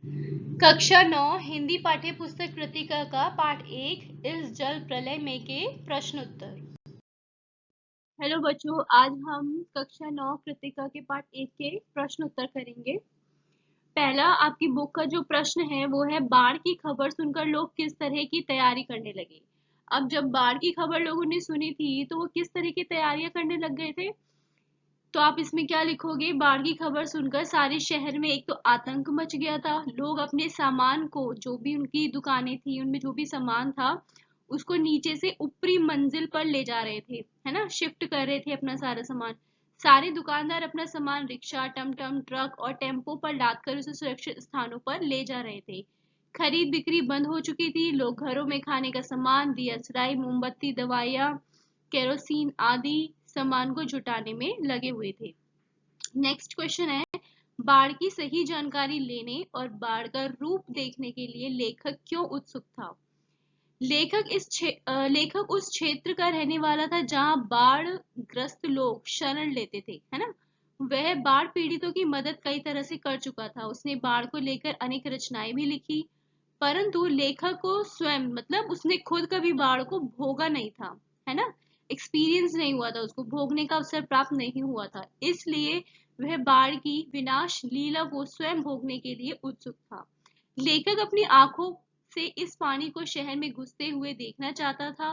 कक्षा 9 हिंदी पाठ्य पुस्तक कृतिका का पाठ 1 इस जल प्रलय में के प्रश्न उत्तर। हेलो बच्चों, आज हम कक्षा 9 कृतिका के पाठ 1 के प्रश्न उत्तर करेंगे। पहला, आपकी बुक का जो प्रश्न है वो है, बाढ़ की खबर सुनकर लोग किस तरह की तैयारी करने लगे। अब जब बाढ़ की खबर लोगों ने सुनी थी तो वो किस तरह की तैयारियां करने लग गए थे। तो आप इसमें क्या लिखोगे, बाढ़ की खबर सुनकर सारे शहर में एक तो आतंक मच गया था। लोग अपने सामान को, जो भी उनकी दुकानें थी उनमें जो भी सामान था उसको नीचे से ऊपरी मंजिल पर ले जा रहे थे, है ना, शिफ्ट कर रहे थे अपना सारा सामान। सारे दुकानदार अपना सामान रिक्शा, टमटम, ट्रक और टेम्पो पर लादकर उसे सुरक्षित स्थानों पर ले जा रहे थे। खरीद बिक्री बंद हो चुकी थी। लोग घरों में खाने का सामान, दिया सराय, मोमबत्ती, दवाइयाँ, केरोसिन आदि सामान को जुटाने में लगे हुए थे। नेक्स्ट क्वेश्चन है, बाढ़ की सही जानकारी लेने और बाढ़ का रूप देखने के लिए लेखक क्यों उत्सुक था। लेखक उस क्षेत्र का रहने वाला था जहां बाढ़ ग्रस्त लोग शरण लेते थे, है ना। वह बाढ़ पीड़ितों की मदद कई तरह से कर चुका था। उसने बाढ़ को लेकर अनेक रचनाएं भी लिखी, परंतु लेखक को स्वयं, मतलब उसने खुद कभी बाढ़ को भोगा नहीं था, है ना। एक्सपीरियंस नहीं हुआ था, उसको भोगने का अवसर प्राप्त नहीं हुआ था, इसलिए वह बाढ़ की विनाश लीला को स्वयं भोगने के लिए उत्सुक था। लेखक अपनी आंखों से इस पानी को शहर में घुसते हुए देखना चाहता था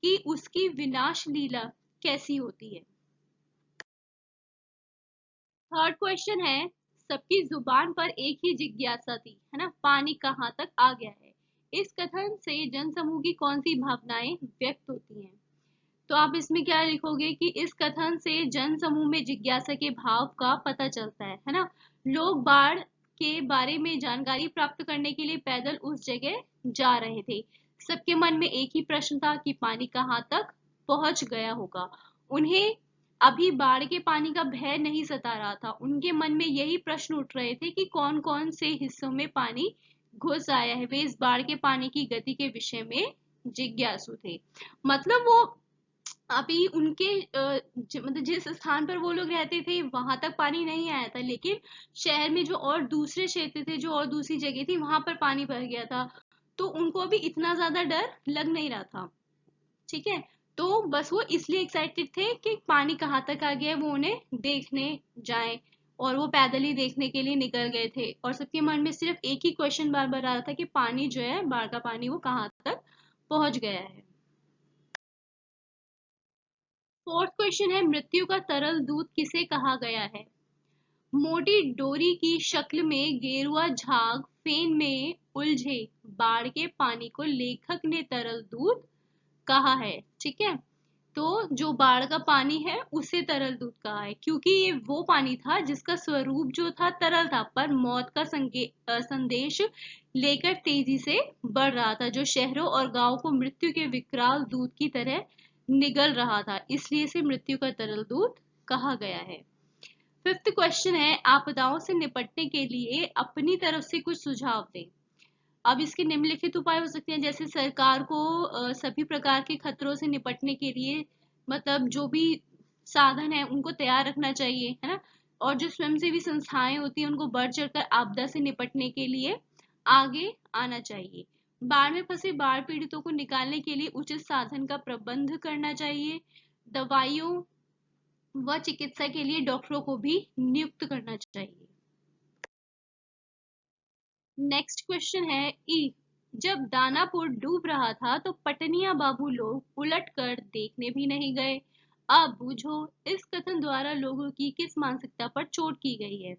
कि उसकी विनाश लीला कैसी होती है। थर्ड क्वेश्चन है, सबकी जुबान पर एक ही जिज्ञासा थी, है ना, पानी कहाँ तक आ गया है। इस कथन से जनसमूह की कौन सी भावनाएं व्यक्त होती हैं। तो आप इसमें क्या लिखोगे कि इस कथन से जनसमूह में जिज्ञासा के भाव का पता चलता है ना। लोग बाढ़ के बारे में जानकारी प्राप्त करने के लिए पैदल उस जगह जा रहे थे। सबके मन में एक ही प्रश्न था कि पानी कहाँ तक पहुंच गया होगा। उन्हें अभी बाढ़ के पानी का भय नहीं सता रहा था। उनके मन में यही प्रश्न उठ रहे थे कि कौन कौन से हिस्सों में पानी घुस आया है। वे इस बाढ़ के पानी की गति के विषय में जिज्ञासु थे। मतलब वो अभी उनके मतलब जिस स्थान पर वो लोग रहते थे वहां तक पानी नहीं आया था, लेकिन शहर में जो और दूसरे क्षेत्र थे, जो और दूसरी जगह थी, वहां पर पानी भर गया था। तो उनको अभी इतना ज्यादा डर लग नहीं रहा था। ठीक है, तो बस वो इसलिए एक्साइटेड थे कि पानी कहाँ तक आ गया है, वो उन्हें देखने जाएं। और वो पैदल ही देखने के लिए निकल गए थे, और सबके मन में सिर्फ एक ही क्वेश्चन बार बार आ रहा था कि पानी जो है, बाढ़ का पानी, वो कहाँ तक पहुंच गया है। फोर्थ क्वेश्चन है, मृत्यु का तरल दूत किसे कहा गया है। मोटी डोरी की शक्ल में गेरुआ झाग फेन में उलझे बाढ़ के पानी को लेखक ने तरल दूत कहा है। ठीक है, तो जो बाढ़ का पानी है उसे तरल दूत कहा है, क्योंकि ये वो पानी था जिसका स्वरूप जो था तरल था, पर मौत का संदेश लेकर तेजी से बढ़ रहा था, जो शहरों और गांवों को मृत्यु के विकराल दूत की तरह निगल रहा था, इसलिए इसे मृत्यु का तरल दूत कहा गया है। फिफ्थ क्वेश्चन है, आपदाओं से निपटने के लिए अपनी तरफ से कुछ सुझाव दें। अब इसके निम्नलिखित उपाय हो सकते हैं, जैसे सरकार को सभी प्रकार के खतरों से निपटने के लिए, मतलब जो भी साधन है उनको तैयार रखना चाहिए, है ना। और जो स्वयंसेवी संस्थाएं होती हैं उनको बढ़ चढ़कर आपदा से निपटने के लिए आगे आना चाहिए। बाढ़ में फंसे बाढ़ पीड़ितों को निकालने के लिए उचित साधन का प्रबंध करना चाहिए। दवाइयों व चिकित्सा के लिए डॉक्टरों को भी नियुक्त करना चाहिए। नेक्स्ट क्वेश्चन है ई, जब दानापुर डूब रहा था तो पटनिया बाबू लोग उलट कर देखने भी नहीं गए। अब बूझो, इस कथन द्वारा लोगों की किस मानसिकता पर चोट की गई है।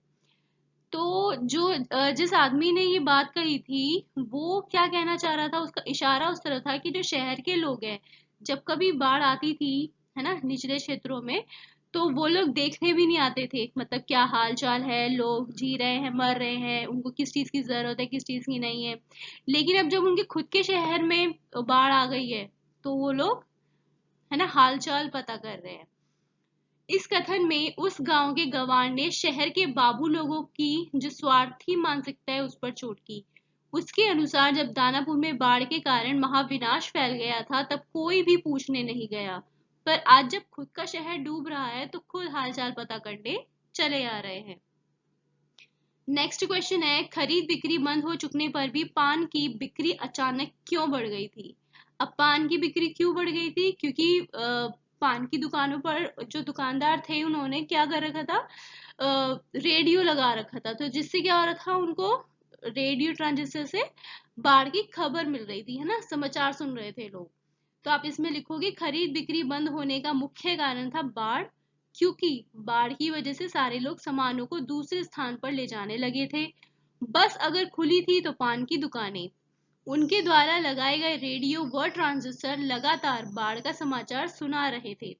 तो जो जिस आदमी ने ये बात कही थी वो क्या कहना चाह रहा था, उसका इशारा उस तरह था कि जो शहर के लोग हैं, जब कभी बाढ़ आती थी, है ना, निचले क्षेत्रों में, तो वो लोग देखने भी नहीं आते थे, मतलब क्या हाल चाल है, लोग जी रहे हैं, मर रहे हैं, उनको किस चीज की जरूरत है, किस चीज की नहीं है। लेकिन अब जब उनके खुद के शहर में बाढ़ आ गई है तो वो लोग, है ना, हाल चाल पता कर रहे हैं। इस कथन में उस गांव के गंवार ने शहर के बाबू लोगों की जो स्वार्थी मानसिकता है उस पर चोट की। उसके अनुसार जब दानापुर में बाढ़ के कारण महाविनाश फैल गया था तब कोई भी पूछने नहीं गया, पर आज जब खुद का शहर डूब रहा है तो खुद हालचाल पता करने चले आ रहे हैं। नेक्स्ट क्वेश्चन है, खरीद बिक्री बंद हो चुकने पर भी पान की बिक्री अचानक क्यों बढ़ गई थी? अब पान की बिक्री क्यों बढ़ गई थी? क्योंकि पान की दुकानों पर जो दुकानदार थे उन्होंने क्या कर रखा था, रेडियो लगा रखा था, तो जिससे क्या हो रहा था, उनको रेडियो ट्रांजिस्टर से बाढ़ की खबर मिल रही थी, है ना, समाचार सुन रहे थे लोग। तो आप इसमें लिखोगे खरीद बिक्री बंद होने का मुख्य कारण था बाढ़, क्योंकि बाढ़ की वजह से सारे लोग सामानों को दूसरे स्थान पर ले जाने लगे थे। बस अगर खुली थी तो पान की दुकानें, उनके द्वारा लगाए गए रेडियो व ट्रांजिस्टर लगातार बाढ़ का समाचार सुना रहे थे,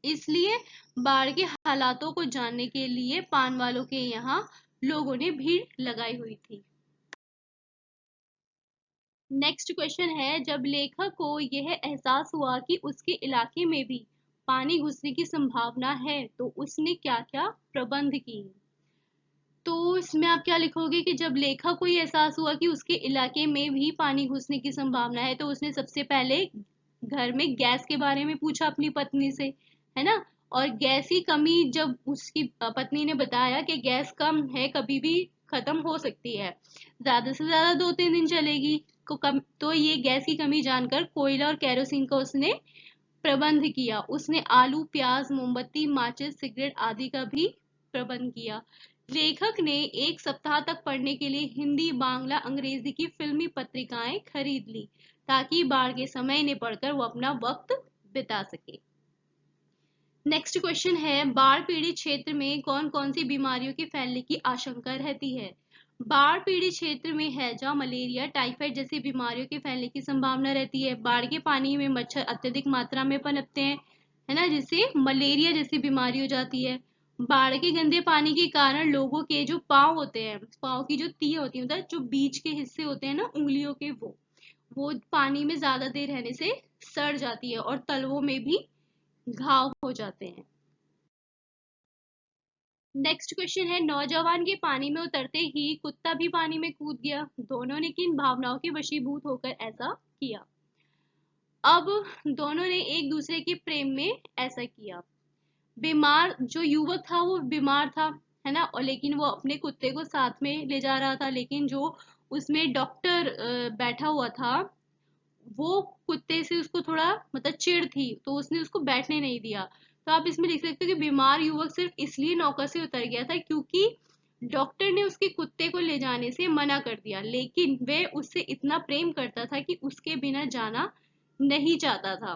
इसलिए बाढ़ के हालातों को जानने के लिए पान वालों के यहाँ लोगों ने भीड़ लगाई हुई थी। नेक्स्ट क्वेश्चन है, जब लेखक को यह एहसास हुआ कि उसके इलाके में भी पानी घुसने की संभावना है तो उसने क्या क्या प्रबंध किए? तो इसमें आप क्या लिखोगे कि जब लेखक को ये एहसास हुआ कि उसके इलाके में भी पानी घुसने की संभावना है तो उसने सबसे पहले घर में गैस के बारे में पूछा अपनी पत्नी से, है ना, और गैस की कमी जब उसकी पत्नी ने बताया कि गैस कम है, कभी भी खत्म हो सकती है, ज्यादा से ज्यादा 2-3 दिन चलेगी, तो ये गैस की कमी जानकर कोयला और केरोसिन का उसने प्रबंध किया। उसने आलू, प्याज, मोमबत्ती, माचिस, सिगरेट आदि का भी प्रबंध किया। लेखक ने 1 सप्ताह तक पढ़ने के लिए हिंदी, बांग्ला, अंग्रेजी की फिल्मी पत्रिकाएं खरीद ली ताकि बाढ़ के समय इन्हें पढ़कर वो अपना वक्त बिता सके। नेक्स्ट क्वेश्चन है, बाढ़ पीड़ित क्षेत्र में कौन कौन सी बीमारियों के फैलने की आशंका रहती है? बाढ़ पीड़ित क्षेत्र में हैजा, मलेरिया, टाइफाइड जैसी बीमारियों के फैलने की संभावना रहती है। बाढ़ के पानी में मच्छर अत्यधिक मात्रा में पनपते हैं, है ना, जिससे मलेरिया जैसी बीमारी हो जाती है। बाढ़ के गंदे पानी के कारण लोगों के जो पाँव होते हैं, पाँव की जो तीर होती है, मतलब जो बीच के हिस्से होते हैं ना उंगलियों के, वो पानी में ज्यादा देर रहने से सड़ जाती है और तलवों में भी घाव हो जाते हैं। नेक्स्ट क्वेश्चन है, नौजवान के पानी में उतरते ही कुत्ता भी पानी में कूद गया, दोनों ने किन भावनाओं के वशीभूत होकर ऐसा किया? अब दोनों ने एक दूसरे के प्रेम में ऐसा किया। बीमार जो युवक था वो बीमार था, है ना, और लेकिन वो अपने कुत्ते को साथ में ले जा रहा था, लेकिन जो उसमें डॉक्टर बैठा हुआ था वो कुत्ते से उसको थोड़ा मतलब चिढ़ थी, तो उसने उसको बैठने नहीं दिया। तो आप इसमें लिख सकते हो कि बीमार युवक सिर्फ इसलिए नौका से उतर गया था क्योंकि डॉक्टर ने उसके कुत्ते को ले जाने से मना कर दिया, लेकिन वह उससे इतना प्रेम करता था कि उसके बिना जाना नहीं चाहता था।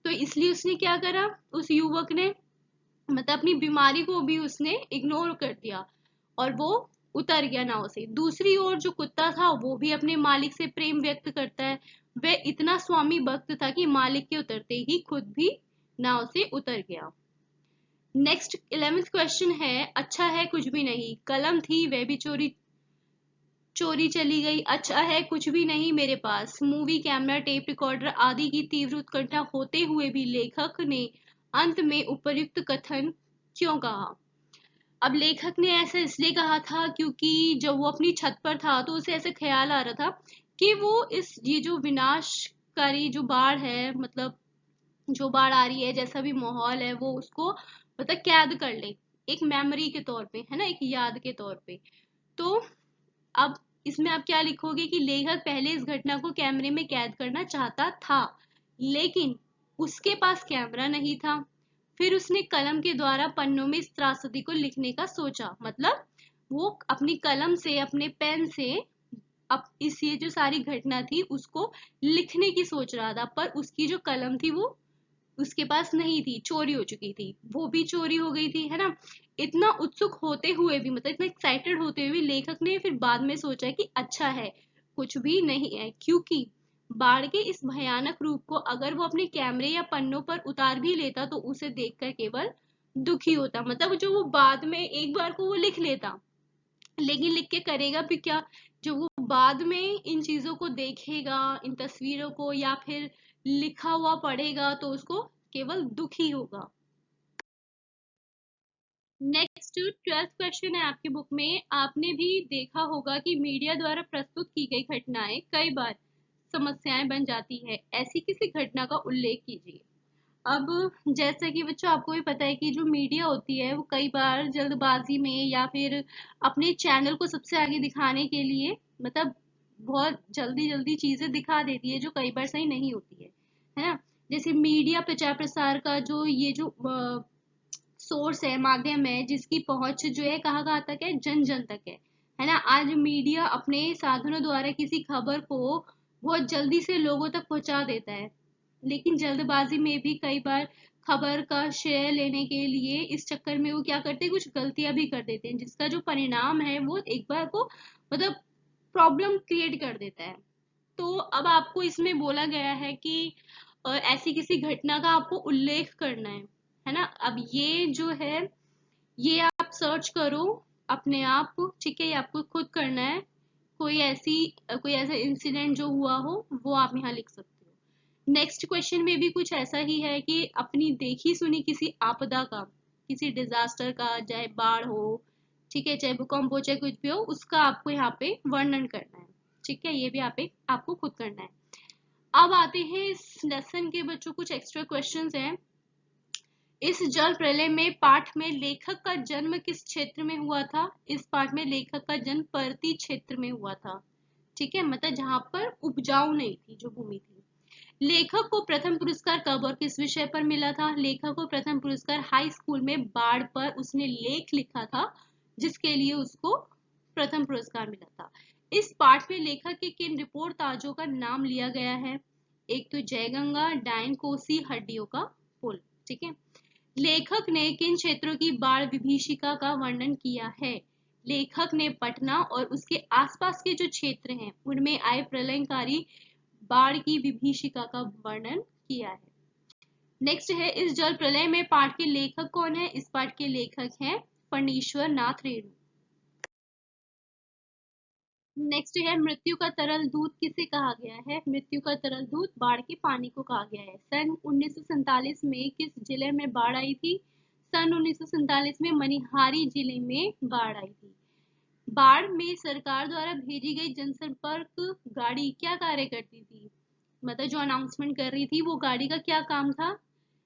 तो इसलिए उसने क्या करा, उस युवक ने मतलब अपनी बीमारी को भी उसने इग्नोर कर दिया और वो उतर गया नाव से। दूसरी ओर जो कुत्ता था वो भी अपने मालिक से प्रेम व्यक्त करता है, वह इतना स्वामी भक्त था कि मालिक के उतरते ही खुद भी नाव से उतर गया। नेक्स्ट 11th क्वेश्चन है, अच्छा है कुछ भी नहीं, कलम थी वह भी चोरी चोरी चली गई, अच्छा है कुछ भी नहीं मेरे पास। मूवी कैमरा, टेप रिकॉर्डर आदि की तीव्र उत्कंठा होते हुए भी लेखक ने अंत में उपर्युक्त कथन क्यों कहा? अब लेखक ने ऐसा इसलिए कहा था क्योंकि जब वो अपनी छत पर था तो उसे ऐसे ख्याल आ रहा था कि वो इस ये जो विनाशकारी जो बाढ़ है, मतलब जो बाढ़ आ रही है, जैसा भी माहौल है, वो उसको मतलब कैद कर ले, एक मेमोरी के तौर पे, है ना, एक याद के तौर पे। तो अब इसमें आप क्या लिखोगे कि लेखक पहले इस घटना को कैमरे में कैद करना चाहता था, लेकिन उसके पास कैमरा नहीं था। फिर उसने कलम के द्वारा पन्नों में इस त्रासदी को लिखने का सोचा, मतलब वो अपनी कलम से, अपने पेन से अब इस ये जो सारी घटना थी उसको लिखने की सोच रहा था, पर उसकी जो कलम थी वो उसके पास नहीं थी, चोरी हो चुकी थी, वो भी चोरी हो गई थी, है ना। इतना उत्सुक होते हुए भी, मतलब इतना एक्साइटेड होते हुए भी लेखक ने फिर बाद में सोचा कि अच्छा है कुछ भी नहीं है, क्योंकि बाढ़ के इस भयानक रूप को अगर वो अपने कैमरे या पन्नों पर उतार भी लेता तो उसे देखकर केवल दुखी होता, मतलब जो वो बाद में एक बार को वो लिख लेता, लेकिन लिख के करेगा भी क्या? जो वो बाद में इन चीजों को देखेगा, इन तस्वीरों को, या फिर लिखा हुआ पढ़ेगा, तो उसको केवल दुख ही होगा। नेक्स्ट 12th क्वेश्चन है आपकी बुक में, आपने भी देखा होगा कि मीडिया द्वारा प्रस्तुत की गई घटनाएं कई बार समस्याएं बन जाती है, ऐसी किसी घटना का उल्लेख कीजिए। अब जैसा कि बच्चों आपको भी पता है कि जो मीडिया होती है वो कई बार जल्दबाजी में या फिर अपने चैनल को सबसे आगे दिखाने के लिए मतलब बहुत जल्दी जल्दी चीजें दिखा देती है जो कई बार सही नहीं होती है ना। जैसे मीडिया प्रचार प्रसार का जो ये जो सोर्स है, माध्यम है, जिसकी पहुंच जो है कहाँ कहाँ तक है, जन जन तक है ना। आज मीडिया अपने साधनों द्वारा किसी खबर को बहुत जल्दी से लोगों तक पहुंचा देता है, लेकिन जल्दबाजी में भी कई बार खबर का शेयर लेने के लिए इस चक्कर में वो क्या करते हैं, कुछ गलतियां भी कर देते हैं, जिसका जो परिणाम है वो एक बार को मतलब प्रॉब्लम क्रिएट कर देता है। तो अब आपको इसमें बोला गया है कि ऐसी किसी घटना का आपको उल्लेख करना है ना। अब ये जो है ये आप सर्च करो अपने आप, ठीक है, ये आपको खुद करना है। कोई ऐसा इंसिडेंट जो हुआ हो वो आप यहाँ लिख सकते हो। नेक्स्ट क्वेश्चन में भी कुछ ऐसा ही है कि अपनी देखी सुनी किसी आपदा का, किसी डिजास्टर का, चाहे बाढ़ हो, ठीक है, चाहे भूकंप हो, चाहे कुछ भी हो, उसका आपको यहाँ पे वर्णन करना है। ठीक है, ये भी आपको खुद करना है। अब आते हैं इस लेसन के बच्चों कुछ एक्स्ट्रा क्वेश्चंस हैं। इस जल प्रलय में पाठ में लेखक का जन्म किस क्षेत्र में हुआ था? इस पाठ में लेखक का जन्म पर्ती क्षेत्र में हुआ था। ठीक है, मतलब जहां पर उपजाऊ नहीं थी जो भूमि थी। लेखक को प्रथम पुरस्कार कब और किस विषय पर मिला था? लेखक को प्रथम पुरस्कार हाई स्कूल में बाढ़ पर उसने लेख लिखा था, जिसके लिए उसको प्रथम पुरस्कार मिला था। इस पाठ में लेखक के किन रिपोर्ट ताजों का नाम लिया गया है? एक तो जयगंगा, डाइन कोसी, हड्डियों का पुल। ठीक है। लेखक ने किन क्षेत्रों की बाढ़ विभीषिका का वर्णन किया है? लेखक ने पटना और उसके आसपास के जो क्षेत्र हैं उनमें आए प्रलयकारी बाढ़ की विभीषिका का वर्णन किया है। नेक्स्ट है, इस जल प्रलय में पाठ के लेखक कौन है? इस पाठ के लेखक हैं फणीश्वर नाथ रेणु। नेक्स्ट है, मृत्यु का तरल दूत किसे कहा गया है? मृत्यु का तरल दूत बाढ़ के पानी को कहा गया है। सन 1947 में किस जिले में बाढ़ आई थी? सन 1947 में मनिहारी जिले में बाढ़ आई थी। बाढ़ में सरकार द्वारा भेजी गई जनसंपर्क गाड़ी क्या कार्य करती थी? मतलब जो अनाउंसमेंट कर रही थी वो गाड़ी का क्या काम था?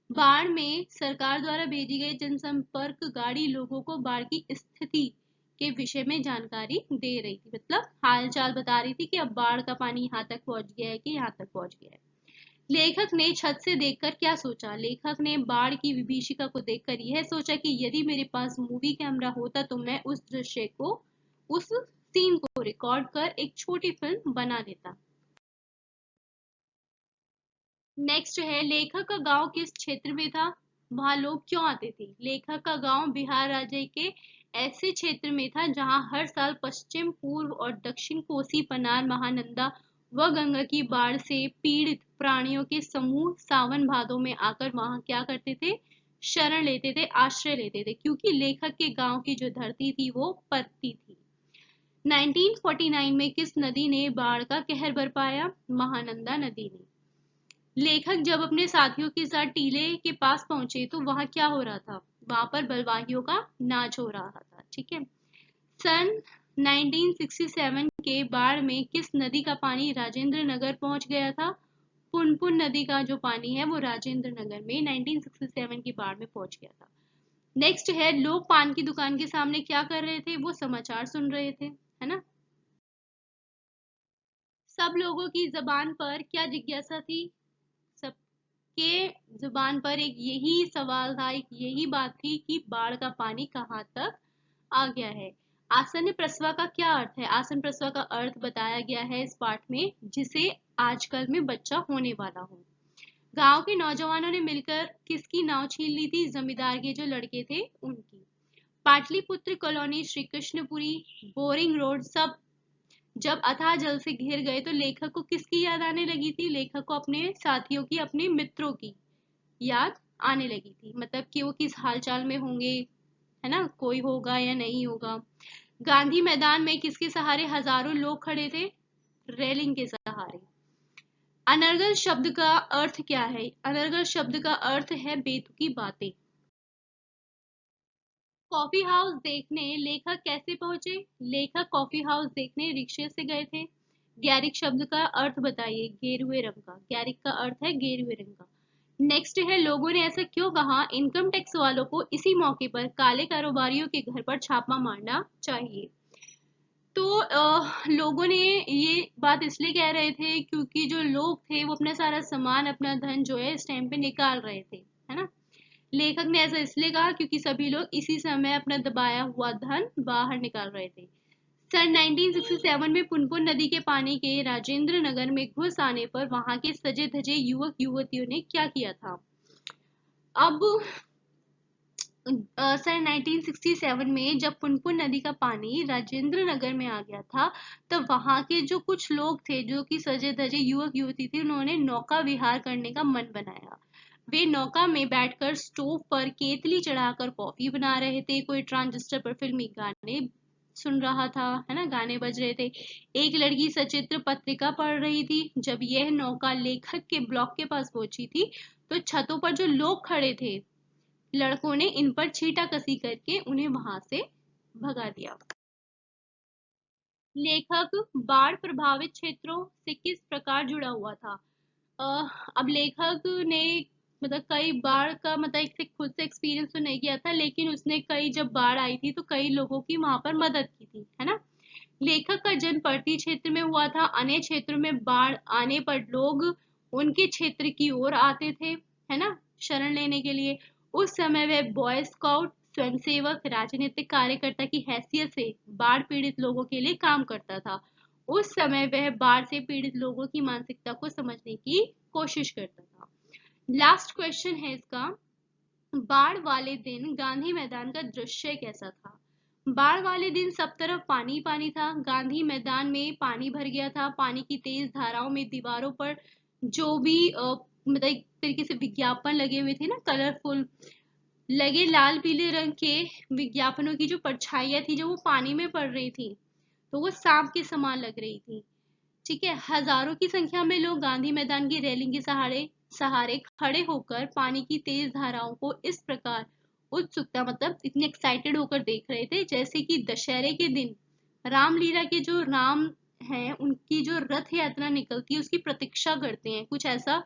बाढ़ में सरकार द्वारा भेजी गई जनसंपर्क गाड़ी लोगों को बाढ़ की स्थिति के विषय में जानकारी दे रही थी, मतलब हाल चाल बता रही थी कि अब बाढ़ का पानी यहाँ तक पहुंच गया है कि यहाँ तक पहुंच गया है। लेखक ने छत से देखकर क्या सोचा? लेखक ने बाढ़ की विभीषिका को देखकर यह सोचा कि यदि मेरे पास मूवी कैमरा होता तो मैं उस दृश्य को, उस सीन को रिकॉर्ड कर एक छोटी फिल्म बना देता। नेक्स्ट है, लेखक का गांव किस क्षेत्र में था? वहां लोग क्यों आते थे? लेखक का गांव बिहार राज्य के ऐसे क्षेत्र में था जहां हर साल पश्चिम, पूर्व और दक्षिण कोसी, पनार, महानंदा व गंगा की बाढ़ से पीड़ित प्राणियों के समूह सावन भादों में आकर वहां क्या करते थे? शरण लेते थे, आश्रय लेते थे, क्योंकि लेखक के गांव की जो धरती थी वो परती थी। 1949 में किस नदी ने बाढ़ का कहर बरपाया? महानंदा नदी ने। लेखक जब अपने साथियों के साथ टीले के पास पहुंचे तो वहां क्या हो रहा था? वहां पर बलवाहियों का नाच हो रहा था। ठीक है। सन 1967 के बाढ़ में किस नदी का पानी राजेंद्र नगर पहुंच गया था? पुनपुन नदी का जो पानी है वो राजेंद्र नगर में 1967 की बाढ़ में पहुंच गया था। नेक्स्ट है, लोग पान की दुकान के सामने क्या कर रहे थे? वो समाचार सुन रहे थे, है ना। सब लोगों की जबान पर क्या जिज्ञासा थी? सबके जुबान पर एक यही सवाल था, एक यही बात थी कि बाढ़ का पानी कहाँ तक आ गया है। आसन्न प्रसवा का क्या अर्थ है? आसन्न प्रसवा का अर्थ बताया गया है इस पाठ में, जिसे आजकल में बच्चा होने वाला हो। गांव के नौजवानों ने मिलकर किसकी नाव छीन ली थी? जमींदार के जो लड़के थे उनकी। Pataliputra colony, Shri Krishnapuri, boring road सब जब अथाह जल से घिर गए तो लेखक को किसकी याद आने लगी थी? लेखक को अपने साथियों की, अपने मित्रों की याद आने लगी थी, मतलब कि वो किस हालचाल में होंगे, है ना, कोई होगा या नहीं होगा। गांधी मैदान में किसके सहारे हजारों लोग खड़े थे? रेलिंग के सहारे। अनर्गल शब्द का अर्थ क्या है? अनर्गल शब्द का अर्थ है बेतुकी बातें। कॉफी हाउस देखने लेखक कैसे पहुंचे? लेखक कॉफी हाउस देखने रिक्शे से गए थे। गैरिक शब्द का अर्थ बताइए। गेरुए रंग का। गैरिक का अर्थ है गेरुए रंग का। नेक्स्ट है, लोगों ने ऐसा क्यों कहा, इनकम टैक्स वालों को इसी मौके पर काले कारोबारियों के घर पर छापा मारना चाहिए। तो लोगों ने ये बात इसलिए कह रहे थे क्योंकि जो लोग थे वो अपना सारा सामान, अपना धन जो है इस टाइम पे निकाल रहे थे, है ना। लेखक ने ऐसा इसलिए कहा क्योंकि सभी लोग इसी समय अपना दबाया हुआ धन बाहर निकाल रहे थे। सन 1967 में पुनपुन नदी के पानी के राजेंद्र नगर में घुस आने पर वहां के सजे धजे युवक युवतियों ने क्या किया था। अब सन 1967 में जब पुनपुन नदी का पानी राजेंद्र नगर में आ गया था, तब वहां के जो कुछ लोग थे जो कि सजे धजे युवक युवती थे, उन्होंने नौका विहार करने का मन बनाया। वे नौका में बैठकर स्टोव पर केतली चढ़ाकर कॉफी बना रहे थे, कोई ट्रांजिस्टर पर फिल्मी गाने सुन रहा था, है ना, गाने बज रहे थे। एक लड़की सचित्र पत्रिका पढ़ रही थी। जब यह नौका लेखक के ब्लॉक के पास पहुंची थी, तो छतों पर जो लोग खड़े थे, लड़कों ने इन पर छींटाकसी करके उन्हें वहां से भगा दिया। लेखक बाढ़ प्रभावित क्षेत्रों से किस प्रकार जुड़ा हुआ था। अब लेखक ने मतलब कई बाढ़ का मतलब एक से खुद से एक्सपीरियंस तो नहीं किया था, लेकिन उसने कई जब बाढ़ आई थी तो कई लोगों की वहां पर मदद की थी, है ना। लेखक का जन्म पर्ती क्षेत्र में हुआ था। अन्य क्षेत्रों में बाढ़ आने पर लोग उनके क्षेत्र की ओर आते थे, है ना, शरण लेने के लिए। उस समय वह बॉय स्काउट, स्वयंसेवक, राजनीतिक कार्यकर्ता की हैसियत से बाढ़ पीड़ित लोगों के लिए काम करता था। उस समय वह बाढ़ से पीड़ित लोगों की मानसिकता को समझने की कोशिश करता था। लास्ट क्वेश्चन है इसका, बाढ़ वाले दिन गांधी मैदान का दृश्य कैसा था। बाढ़ वाले दिन सब तरफ पानी पानी था। गांधी मैदान में पानी भर गया था। पानी की तेज धाराओं में दीवारों पर जो भी मतलब एक तरीके से विज्ञापन लगे हुए थे ना, कलरफुल लगे लाल पीले रंग के विज्ञापनों की जो परछाइयां थी, जो वो पानी में पड़ रही थी, तो वो सांप के समान लग रही थी। ठीक है, हजारों की संख्या में लोग गांधी मैदान की रेलिंग के सहारे सहारे खड़े होकर पानी की तेज धाराओं को इस प्रकार उत्सुकता मतलब इतने एक्साइटेड होकर देख रहे थे, जैसे कि दशहरे के दिन रामलीला के जो राम हैं उनकी जो रथ यात्रा निकलती है उसकी प्रतीक्षा करते हैं, कुछ ऐसा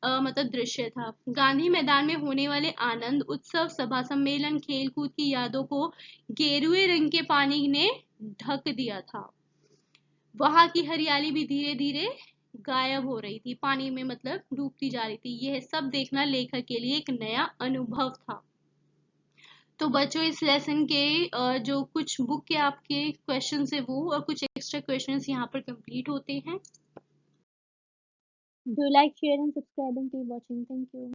मतलब दृश्य था। गांधी मैदान में होने वाले आनंद उत्सव, सभा सम्मेलन, खेल कूद की यादों को गेरुए रंग के पानी ने ढक दिया था। वहां की हरियाली भी धीरे धीरे गायब हो रही थी, पानी में मतलब डूबती जा रही थी। यह सब देखना लेखक के लिए एक नया अनुभव था। तो बच्चों, इस लेसन के जो कुछ बुक के आपके क्वेश्चंस है वो और कुछ एक्स्ट्रा क्वेश्चंस यहाँ पर कंप्लीट होते हैं। Do like, share and subscribe and keep watching. Thank you.